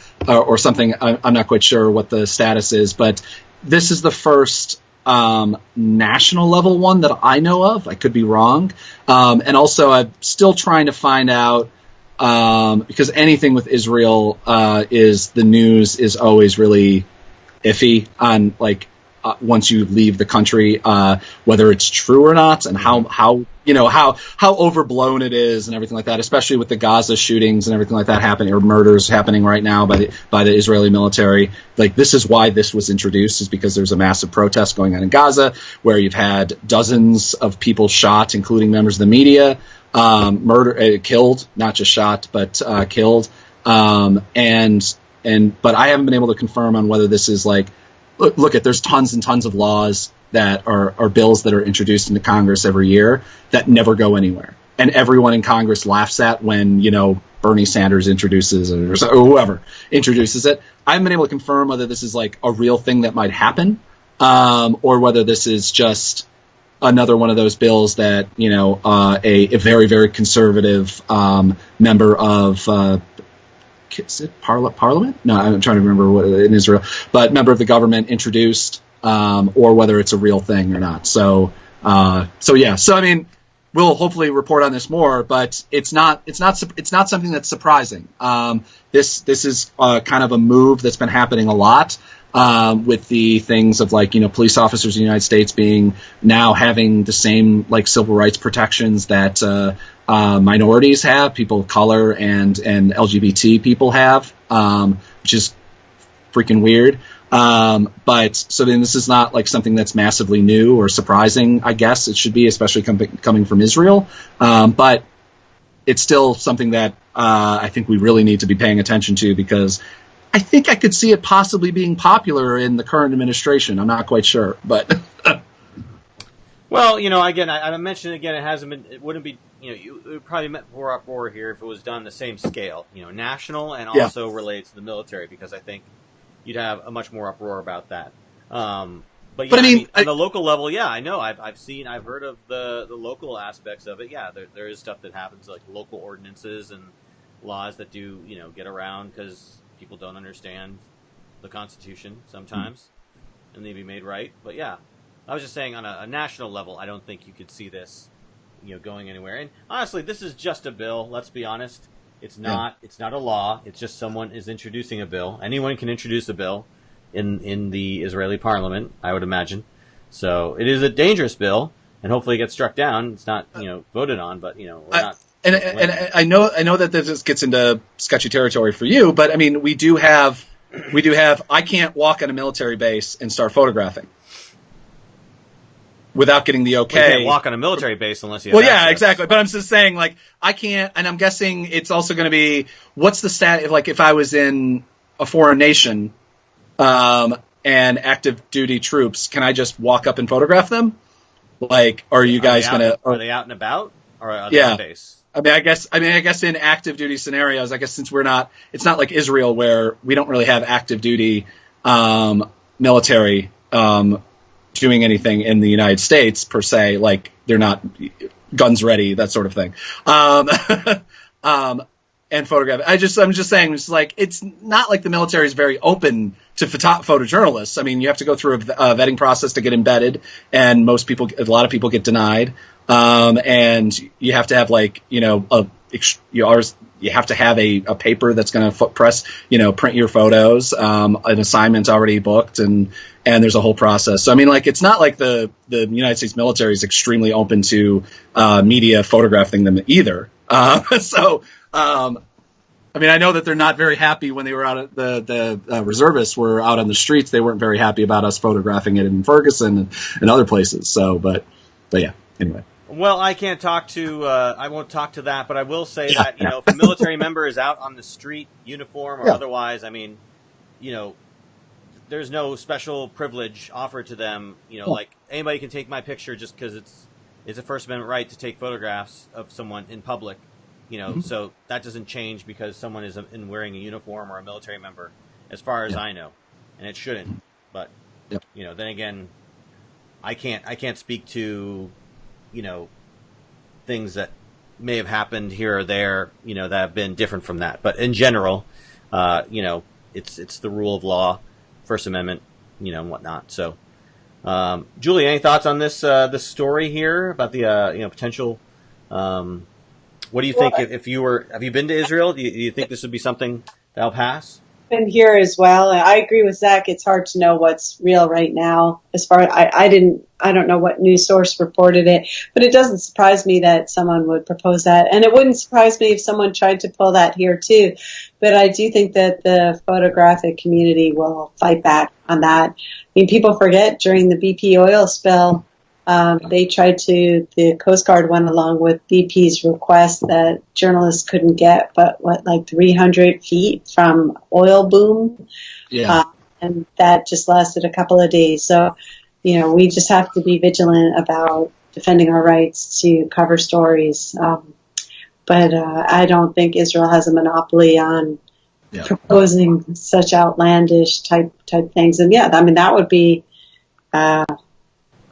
something. I'm not quite sure what the status is, but this is the first national level one that I know of. I could be wrong. And also I'm still trying to find out, because anything with Israel, is the news is always really iffy on once you leave the country, whether it's true or not, and how overblown it is and everything like that, especially with the Gaza shootings and everything like that happening, or murders happening right now by the Israeli military. This is why this was introduced, is because there's a massive protest going on in Gaza, where you've had dozens of people shot, including members of the media, killed, not just shot, but killed. But I haven't been able to confirm on whether this is there's tons and tons of laws that are bills that are introduced into Congress every year that never go anywhere. And everyone in Congress laughs at when, Bernie Sanders introduces it, or whoever introduces it. I haven't been able to confirm whether this is a real thing that might happen, or whether this is just another one of those bills that, a very, very conservative member of is it Parliament? No, I'm trying to remember what in Israel, but member of the government introduced, or whether it's a real thing or not. So yeah. So I mean, we'll hopefully report on this more, but it's not something that's surprising. This is kind of a move that's been happening a lot, with the things of police officers in the United States now having the same civil rights protections that minorities have, people of color and LGBT people have, which is freaking weird. But so then this is not something that's massively new or surprising, I guess it should be, especially coming from Israel. But it's still something that I think we really need to be paying attention to, because I think I could see it possibly being popular in the current administration. I'm not quite sure, but well, again, I mentioned again, it wouldn't be, it would probably meant more uproar here if it was done the same scale, national, and also relates to the military, because I think you'd have a much more uproar about that. But I mean, on the local level, yeah, I know, I've heard of the local aspects of it. Yeah, there is stuff that happens, local ordinances and laws that do, get around because people don't understand the Constitution sometimes, and they be made right. But yeah, I was just saying on a national level, I don't think you could see this, going anywhere. And honestly, this is just a bill. Let's be honest. It's not a law. It's just someone is introducing a bill. Anyone can introduce a bill in the Israeli parliament, I would imagine. So it is a dangerous bill, and hopefully it gets struck down. It's not, voted on, but, we're not. And I know that this gets into sketchy territory for you, but I mean, we do have, I can't walk on a military base and start photographing. without getting the okay. You can't walk on a military base unless you have Well, yeah, access. exactly. But I'm just saying, like, I can't, and I'm guessing it's also going to be, what's the stat, like, if I was in a foreign nation, and active duty troops, can I just walk up and photograph them? Like, are you guys going to... Are they out and about? Or are they on base? I guess in active duty scenarios, I guess since it's not like Israel where we don't really have active duty military doing anything in the United States per se, like they're not guns ready, that sort of thing. And photograph. I'm just saying, it's like, it's not like the military is very open to photojournalists. I mean, you have to go through a vetting process to get embedded, and a lot of people get denied. And you have to have, like, you have to have a paper that's going to print your photos, an assignment's already booked, and there's a whole process. So, I mean, like, it's not like the United States military is extremely open to media photographing them either. I mean, I know that they're not very happy when they were out at the reservists were out on the streets. They weren't very happy about us photographing it in Ferguson and other places. So, but yeah, anyway. Well, I can't talk to, I won't talk to that, but I will say that, if a military member is out on the street, uniform or otherwise, I mean, there's no special privilege offered to them, like anybody can take my picture just because it's a First Amendment right to take photographs of someone in public, so that doesn't change because someone is wearing a uniform or a military member, as far as I know, and it shouldn't. But, then again, I can't speak to, things that may have happened here or there, that have been different from that. But in general, it's the rule of law, First Amendment, and whatnot. So, Julie, any thoughts on this story here about the potential? What do you think? Have you been to Israel? Do you think this would be something that'll pass? Been here as well. I agree with Zach. It's hard to know what's real right now. As far as I don't know what news source reported it, but it doesn't surprise me that someone would propose that, and it wouldn't surprise me if someone tried to pull that here too. But I do think that the photographic community will fight back on that. I mean, people forget during the BP oil spill, the Coast Guard went along with BP's request that journalists couldn't get, but 300 feet from oil boom. Yeah. And that just lasted a couple of days. So, we just have to be vigilant about defending our rights to cover stories. But I don't think Israel has a monopoly on proposing such outlandish type things. And that would be,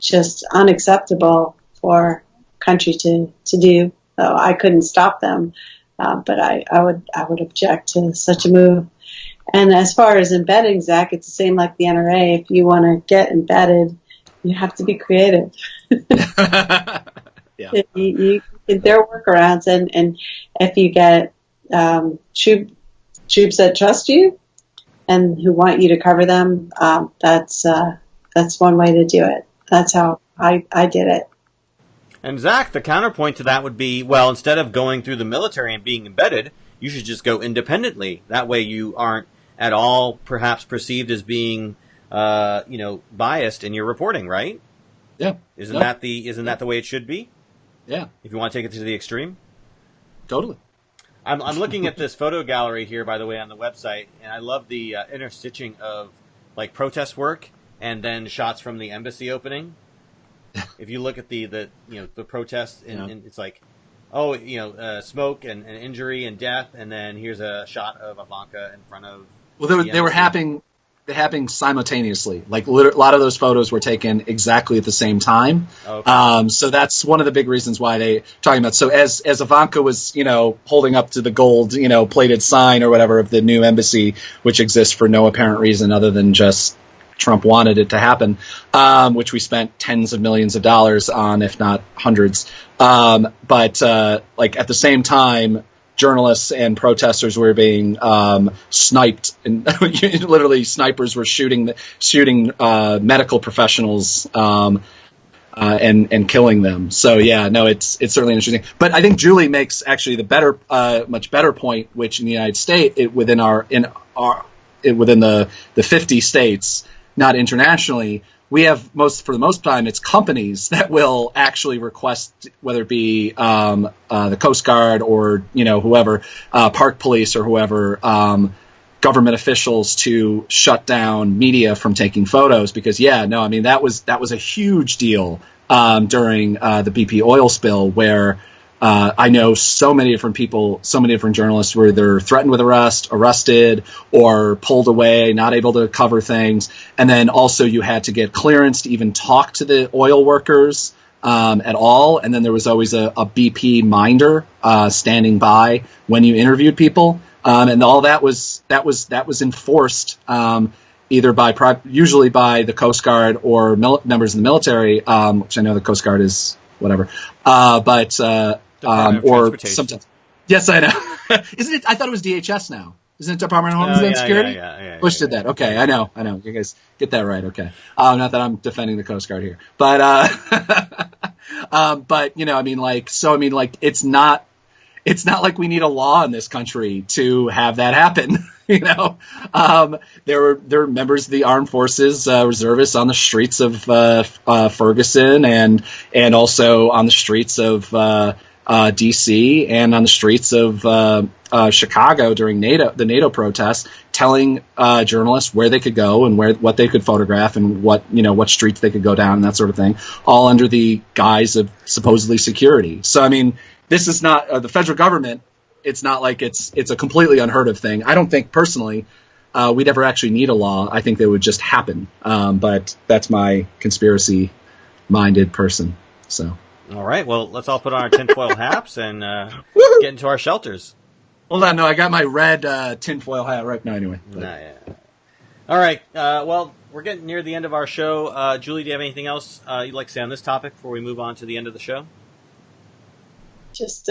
just unacceptable for a country to do. So I couldn't stop them, but I would object to such a move. And as far as embedding, Zach, it's the same like the NRA. If you want to get embedded, you have to be creative. There are workarounds, and if you get troops that trust you and who want you to cover them, that's one way to do it. That's how I did it. And Zach, the counterpoint to that would be, well, instead of going through the military and being embedded, you should just go independently. That way you aren't at all perhaps perceived as being, biased in your reporting, right? Yeah. Isn't that the way it should be? Yeah. If you want to take it to the extreme? Totally. I'm looking at this photo gallery here, by the way, on the website, and I love the interstitching of protest work and then shots from the embassy opening. If you look at the protests, and it's like, smoke and injury and death, and then here's a shot of Ivanka in front of. Well, they were happening simultaneously. Like a lot of those photos were taken exactly at the same time. Okay. So that's one of the big reasons why they talking about. So as Ivanka was, holding up to the gold, plated sign or whatever of the new embassy, which exists for no apparent reason other than just Trump wanted it to happen, which we spent tens of millions of dollars on, if not hundreds. But at the same time, journalists and protesters were being sniped, and literally snipers were shooting medical professionals and killing them. So it's certainly interesting. But I think Julie makes actually the much better point, which in the United States, within the 50 states, not internationally, we have for the most time, it's companies that will actually request, whether it be the Coast Guard or whoever, Park Police or whoever, government officials to shut down media from taking photos because that was a huge deal during the BP oil spill where I know so many different people, so many different journalists were either threatened with arrested, or pulled away, not able to cover things. And then also you had to get clearance to even talk to the oil workers at all. And then there was always a BP minder standing by when you interviewed people. And all that was enforced either usually by the Coast Guard or members of the military, which I know the Coast Guard is whatever, or sometimes. Yes, I know. Isn't it? I thought it was DHS now. Isn't it Department of Homeland Security? Yeah. Bush did that. Okay, I know. You guys get that right. Okay. Not that I'm defending the Coast Guard here, but it's not like we need a law in this country to have that happen. There were members of the armed forces, reservists on the streets of Ferguson and also on the streets of D.C. and on the streets of Chicago during the NATO protests, telling journalists where they could go and what they could photograph and what streets they could go down and that sort of thing, all under the guise of supposedly security. So this is not the federal government. It's not like it's a completely unheard of thing. I don't think personally we'd ever actually need a law. I think they would just happen. But that's my conspiracy-minded person. So. All right. Well, let's all put on our tinfoil hats and get into our shelters. Hold on. No, I got my red tinfoil hat right now anyway. Yeah. All right. Well, we're getting near the end of our show. Julie, do you have anything else you'd like to say on this topic before we move on to the end of the show? Just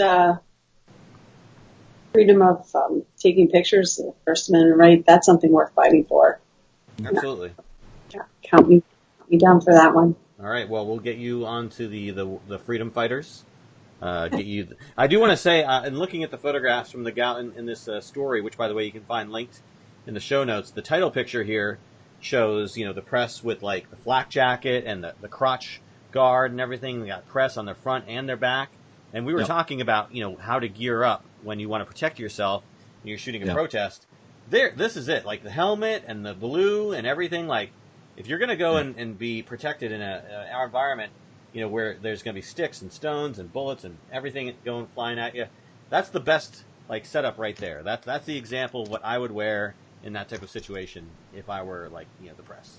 freedom of taking pictures, the First Amendment right, that's something worth fighting for. Absolutely. Count me down for that one. All right. Well, we'll get you onto the freedom fighters. I do want to say, in looking at the photographs from the gal in this story, which, by the way, you can find linked in the show notes, the title picture here shows, the press with, like, the flak jacket and the crotch guard and everything. They got press on their front and their back. And we were talking about, how to gear up when you want to protect yourself when you're shooting a protest. This is it. Like, the helmet and the blue and everything, like, if you're going to go and be protected in our environment, where there's going to be sticks and stones and bullets and everything going flying at you, that's the best setup right there. That's the example of what I would wear in that type of situation if I were the press.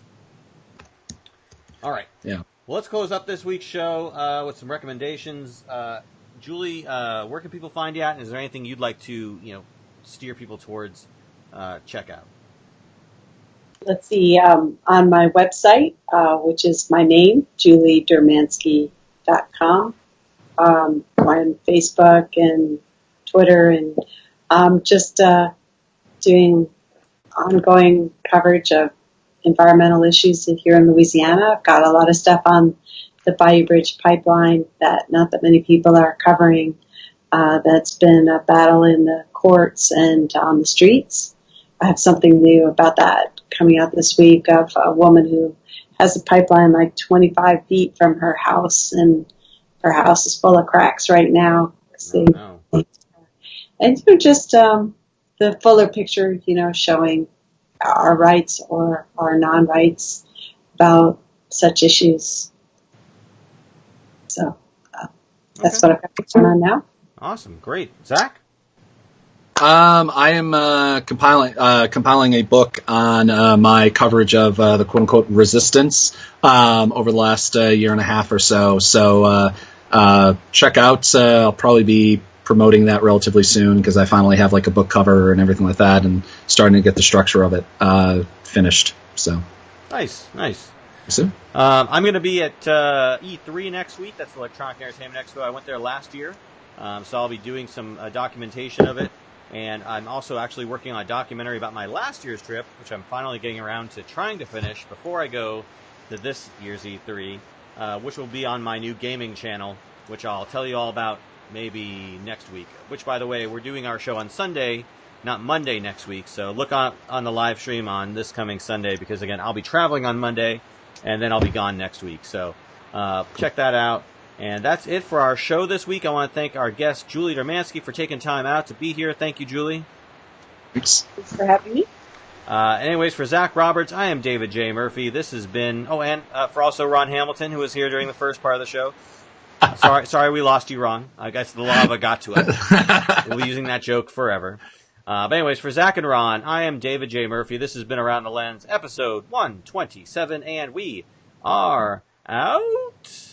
All right. Yeah. Well, let's close up this week's show with some recommendations. Julie, where can people find you at? And is there anything you'd like to steer people towards check out? Let's see, on my website, which is my name, juliedermansky.com. I'm on Facebook and Twitter, and I'm just doing ongoing coverage of environmental issues here in Louisiana. I've got a lot of stuff on the Bayou Bridge pipeline that not that many people are covering. That's been a battle in the courts and on the streets. I have something new about that coming out this week of a woman who has a pipeline like 25 feet from her house, and her house is full of cracks right now. And just the fuller picture, showing our rights or our non-rights about such issues. So that's what I've got going on now. Awesome. Great. Zach? I am compiling a book on my coverage of the quote-unquote resistance over the last year and a half or so. So check out. I'll probably be promoting that relatively soon because I finally have a book cover and everything like that and starting to get the structure of it finished. So Nice. So? I'm going to be at E3 next week. That's the Electronic Entertainment Expo. I went there last year, so I'll be doing some documentation of it. And I'm also actually working on a documentary about my last year's trip, which I'm finally getting around to trying to finish before I go to this year's E3, which will be on my new gaming channel, which I'll tell you all about maybe next week. Which, by the way, we're doing our show on Sunday, not Monday next week. So look on the live stream on this coming Sunday because, again, I'll be traveling on Monday. and then I'll be gone next week. So check that out. And that's it for our show this week. I want to thank our guest, Julie Dermansky, for taking time out to be here. Thank you, Julie. Thanks. Thanks for having me. Anyways, for Zach Roberts, I am David J. Murphy. This has been... Oh, and for also Ron Hamilton, who was here during the first part of the show. Sorry we lost you, Ron. I guess the lava got to us. We'll be using that joke forever. But anyways, for Zach and Ron, I am David J. Murphy. This has been Around the Lens, episode 127, and we are out.